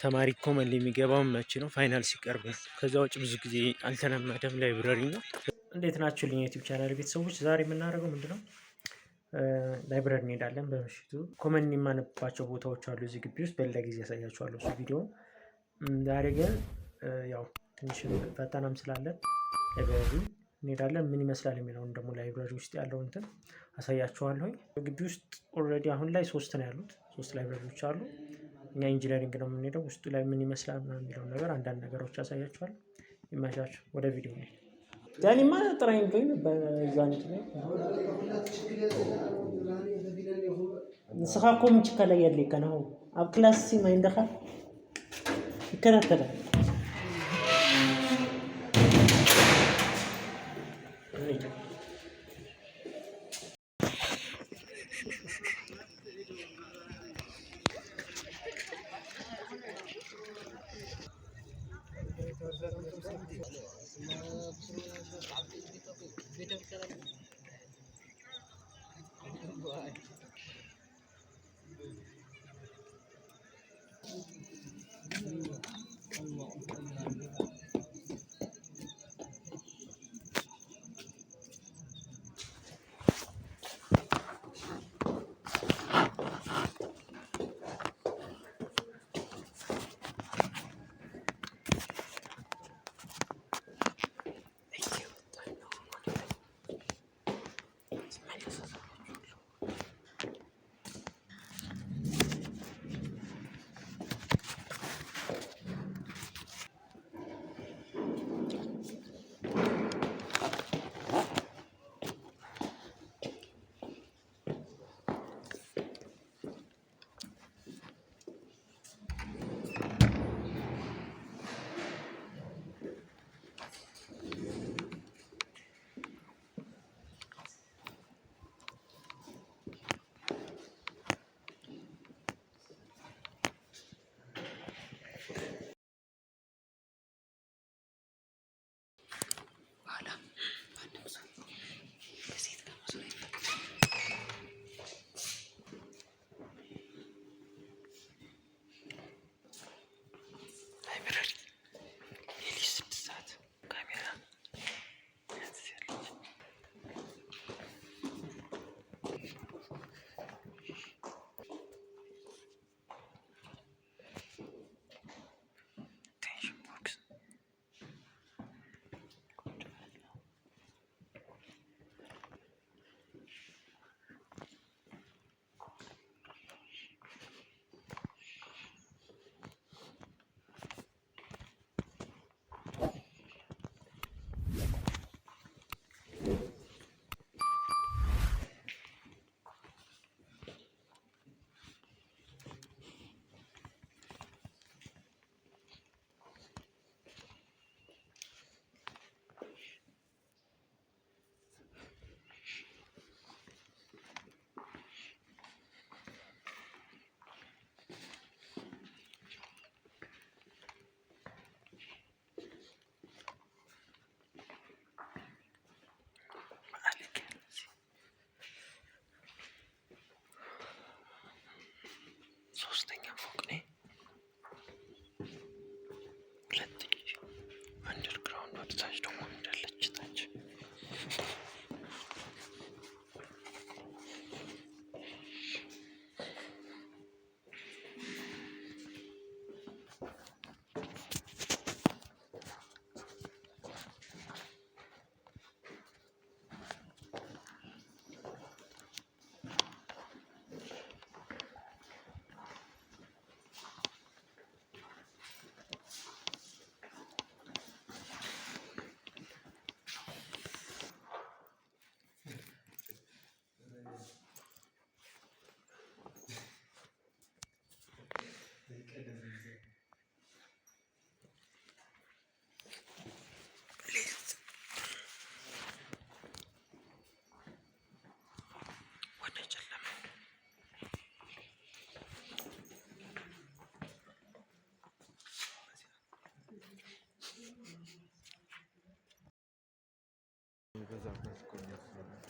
ተማሪ ኮመንሊ የሚገባው መቼ ነው? ፋይናል ሲቀርብ ነው። ከዛ ውጭ ብዙ ጊዜ አልተለመደም ላይብረሪ ነው። እንዴት ናችሁ ልኝ ዩቲዩብ ቻናል ቤተሰቦች፣ ዛሬ የምናደርገው ምንድነው ላይብረሪ እንሄዳለን። በምሽቱ ኮመንሊ የማነባቸው ቦታዎች አሉ እዚህ ግቢ ውስጥ፣ በሌላ ጊዜ ያሳያችኋለሁ እሱ ቪዲዮ። ዛሬ ግን ያው ትንሽ ፈተናም ስላለን ላይብረሪ እንሄዳለን። ምን ይመስላል የሚለውን ደግሞ ላይብረሪ ውስጥ ያለው እንትን አሳያችኋለሁኝ። ግቢ ውስጥ ኦልሬዲ አሁን ላይ 3 ነው ያሉት፣ 3 ላይብረሪዎች አሉ። እኛ ኢንጂነሪንግ ነው የምንሄደው። ውስጡ ላይ ምን ይመስላል ምናምን የሚለውን ነገር አንዳንድ ነገሮች አሳያችኋለሁ። ይመቻችሁ። ወደ ቪዲዮ ነው። ዛኔማ ጥራኝ ብሎኝ በዛኔት ላይ ንስኻ እኮ ምን ችከላ የለይ ከነው ኣብ ክላስ ሲ ማይንደኻ ይከታተላል።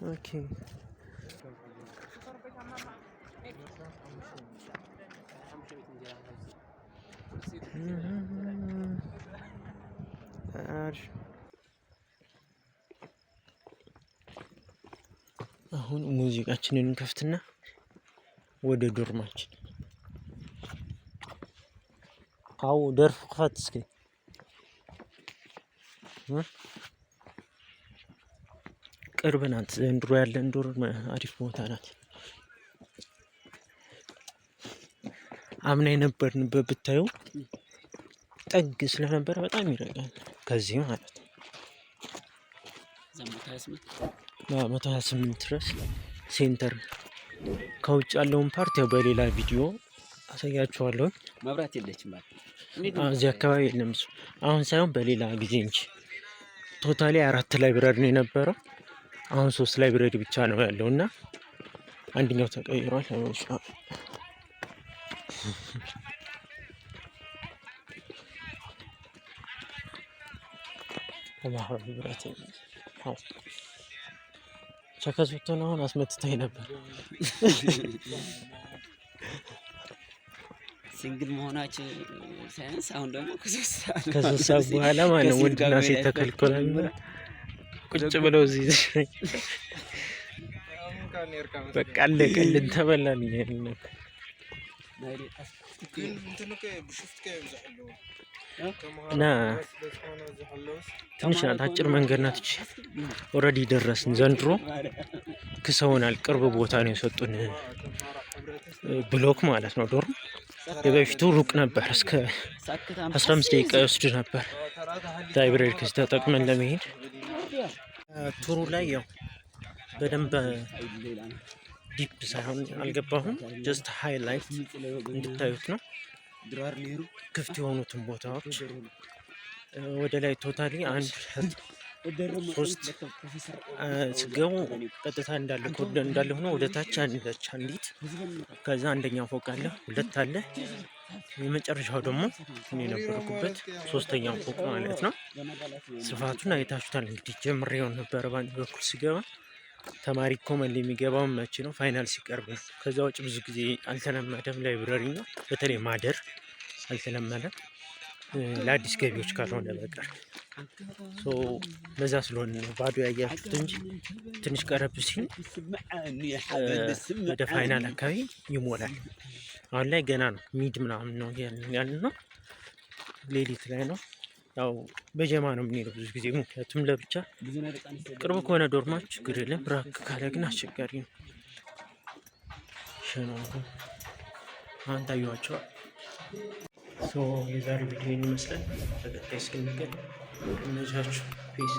Okay. አሁን ሙዚቃችንን እንከፍትና ወደ ዶርማችን አው ደርፍ ክፈት እስኪ ቅርብ ናት። ዘንድሮ ያለን ዶርም አሪፍ ቦታ ናት። አምና የነበርንበት ብታዩ ጠግ ስለነበረ በጣም ይረጋል። ከዚህ ማለት ነው 128 ድረስ ሴንተር። ከውጭ ያለውን ፓርት ያው በሌላ ቪዲዮ አሳያችኋለሁ። መብራት የለችም ማለት እዚህ አካባቢ የለም። አሁን ሳይሆን በሌላ ጊዜ እንጂ ቶታሊ 4 ላይብረሪ ነው የነበረው። አሁን 3 ላይብረሪ ብቻ ነው ያለውና አንደኛው ተቀይሯል። ማህበራዊ ብረት ቸከሱትን አሁን አስመትተኝ ነበር። ሲንግል መሆናችን ሳይንስ አሁን ደግሞ ከሶስት ሰዓት በኋላ ማለት ወንድና ሴት ተከልክሏል። ቁጭ ብለው እዚህ በቃ አለቀልን ተበላን ይሄን እና ትንሽ ናት፣ አጭር መንገድ ናት። ኦልሬዲ ደረስን። ዘንድሮ ክሰውናል። ቅርብ ቦታ ነው የሰጡን ብሎክ ማለት ነው ዶርም። የበፊቱ ሩቅ ነበር፣ እስከ 15 ደቂቃ ይወስድ ነበር ላይብረሪ ከዚህ ተጠቅመን ለመሄድ። ቱሩ ላይ ያው በደንብ ዲፕ ሳይሆን አልገባሁም። ጀስት ሃይላይት እንድታዩት ነው። ክፍት የሆኑትን ቦታዎች ወደ ላይ ቶታሊ 1 ስገቡ ቀጥታ እንዳለ ሆኖ ወደ ታች አንዲት፣ ከዛ አንደኛው ፎቅ አለ፣ 2 አለ፣ የመጨረሻው ደግሞ እኔ የነበርኩበት 3ኛው ፎቅ ማለት ነው። ስፋቱን አይታችሁታል እንግዲህ። ጀምሬው ነበር በአንድ በኩል ሲገባ። ተማሪ ኮመን የሚገባው መቼ ነው? ፋይናል ሲቀርብ ነው። ከዛ ውጭ ብዙ ጊዜ አልተለመደም። ላይብረሪ ነው በተለይ ማደር አልተለመደም ለአዲስ ገቢዎች ካልሆነ በቀር። በዛ ስለሆነ ባዶ ያያችሁት እንጂ ትንሽ ቀረብ ሲል ወደ ፋይናል አካባቢ ይሞላል። አሁን ላይ ገና ነው፣ ሚድ ምናምን ነው ያልን ነው። ሌሊት ላይ ነው። ያው በጀማ ነው የምንሄደው ብዙ ጊዜ፣ ምክንያቱም ለብቻ ቅርብ ከሆነ ዶርማች ችግር የለም። ራቅ ካለ ግን አስቸጋሪ ነው። አሁን ታዩዋቸዋል። የዛሬ ቪዲዮ ይመስላል። በቀጣይ እስክንገናኝ እነጃችሁ ፒስ